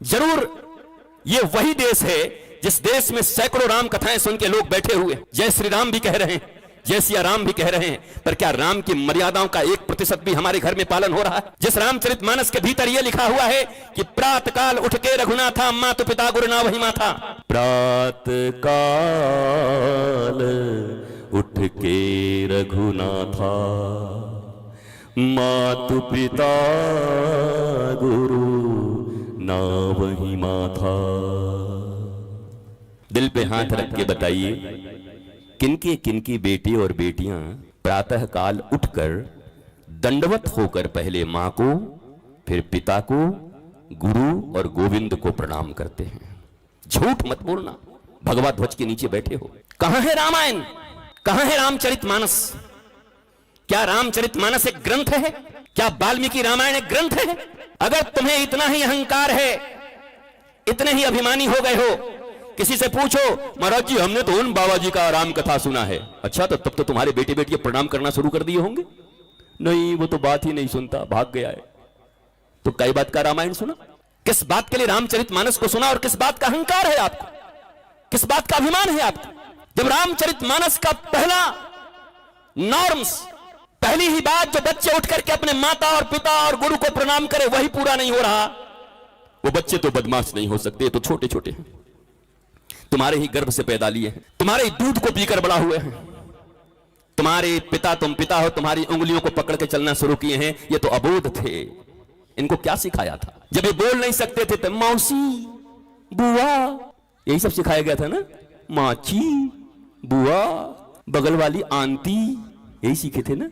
जरूर ये वही देश है जिस देश में सैकड़ों राम कथाएं सुन के लोग बैठे हुए, जय श्री राम भी कह रहे हैं, जय सिया राम भी कह रहे हैं, पर क्या राम की मर्यादाओं का 1% भी हमारे घर में पालन हो रहा है? जिस रामचरितमानस के भीतर यह लिखा हुआ है कि प्रात काल उठ के रघुनाथा, मातु पिता गुरु ना वही माथा। प्रात काल उठ के रघुनाथा, मातु पिता गुरु ना वही माथा। दिल पे हाथ रख के बताइए, किनके किनकी बेटे और बेटियां प्रातः काल उठकर दंडवत होकर पहले मां को, फिर पिता को, गुरु और गोविंद को प्रणाम करते हैं? झूठ मत बोलना, भगवा ध्वज के नीचे बैठे हो। कहां है रामायण, कहां है रामचरितमानस? क्या रामचरितमानस एक ग्रंथ है? क्या वाल्मीकि रामायण एक ग्रंथ है? अगर तुम्हें इतना ही अहंकार है, इतने ही अभिमानी हो गए हो, किसी से पूछो, महाराज जी हमने तो उन बाबा जी का राम कथा सुना है। अच्छा, तो तब तो तुम्हारे बेटे बेटियां प्रणाम करना शुरू कर दिए होंगे। नहीं, वो तो बात ही नहीं सुनता, भाग गया है। तो कई बात का रामायण सुना? किस बात के लिए रामचरितमानस को सुना और किस बात का अहंकार है आपको, किस बात का अभिमान है आपको? जब रामचरितमानस का पहला नॉर्म्स, पहली ही बात जो बच्चे उठ करके अपने माता और पिता और गुरु को प्रणाम करे, वही पूरा नहीं हो रहा। वो बच्चे तो बदमाश नहीं हो सकते, तो छोटे छोटे हैं, तुम्हारे ही गर्भ से पैदा लिए हैं, तुम्हारे ही दूध को पीकर बड़ा हुए हैं, तुम्हारे पिता, तुम पिता हो, तुम्हारी उंगलियों को पकड़ के चलना शुरू किए हैं। ये तो अबोध थे, इनको क्या सिखाया था? जब ये बोल नहीं सकते थे तो मौसी, बुआ, यही सब सिखाया गया था ना। माची, बुआ, बगल वाली आंटी, यही सीखे थे ना।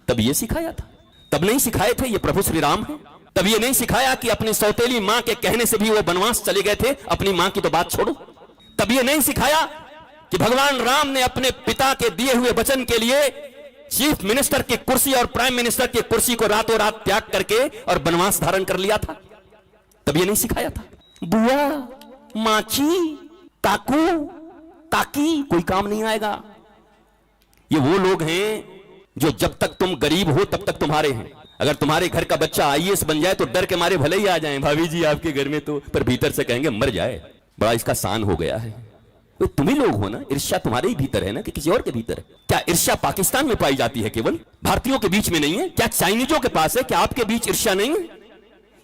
तब ये सिखाया था, तब नहीं सिखाए थे ये प्रभु श्री राम है। तब ये नहीं सिखाया कि अपनी सौतेली मां के कहने से भी वो वनवास चले गए थे, अपनी मां की तो बात छोड़ो। तब ये नहीं सिखाया कि भगवान राम ने अपने पिता के दिए हुए वचन के लिए चीफ मिनिस्टर की कुर्सी और प्राइम मिनिस्टर की कुर्सी को रातों रात त्याग करके और वनवास धारण कर लिया था। तब ये नहीं सिखाया था। बुआ, माची, काकू, काकी कोई काम नहीं आएगा। ये वो लोग हैं जो जब तक तुम गरीब हो तब तक तुम्हारे हैं। अगर तुम्हारे घर का बच्चा आईएएस बन जाए तो डर के मारे भले ही आ जाएं, भाभी जी आपके घर में तो, पर भीतर से कहेंगे मर जाए, बड़ा इसका शान हो गया है। तो तुम ही लोग हो ना, ईर्ष्या तुम्हारे ही भीतर है ना कि किसी और के भीतर है? क्या ईर्ष्या पाकिस्तान में पाई जाती है केवल, भारतीयों के बीच में नहीं है? क्या चाइनीजों के पास है? क्या आपके बीच ईर्ष्या नहीं है?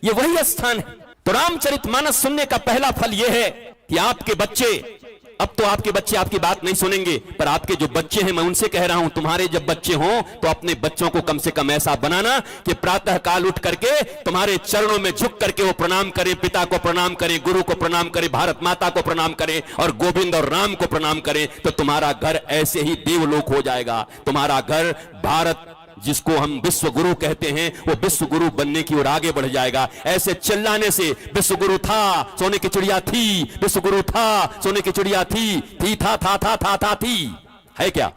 ये वही स्थान है। तो रामचरितमानस सुनने का पहला फल यह है कि आपके बच्चे, अब तो आपके बच्चे आपकी बात नहीं सुनेंगे, पर आपके जो बच्चे हैं, मैं उनसे कह रहा हूं, तुम्हारे जब बच्चे हों तो अपने बच्चों को कम से कम ऐसा बनाना कि प्रातः काल उठ करके तुम्हारे चरणों में झुक करके वो प्रणाम करें, पिता को प्रणाम करें, गुरु को प्रणाम करें, भारत माता को प्रणाम करें और गोविंद और राम को प्रणाम करें। तो तुम्हारा घर ऐसे ही देवलोक हो जाएगा। तुम्हारा घर भारत, जिसको हम विश्व गुरु कहते हैं, वो विश्व गुरु बनने की ओर आगे बढ़ जाएगा। ऐसे चिल्लाने से विश्व गुरु था, सोने की चिड़िया थी, विश्व गुरु था, सोने की चिड़िया थी, था थी, है क्या?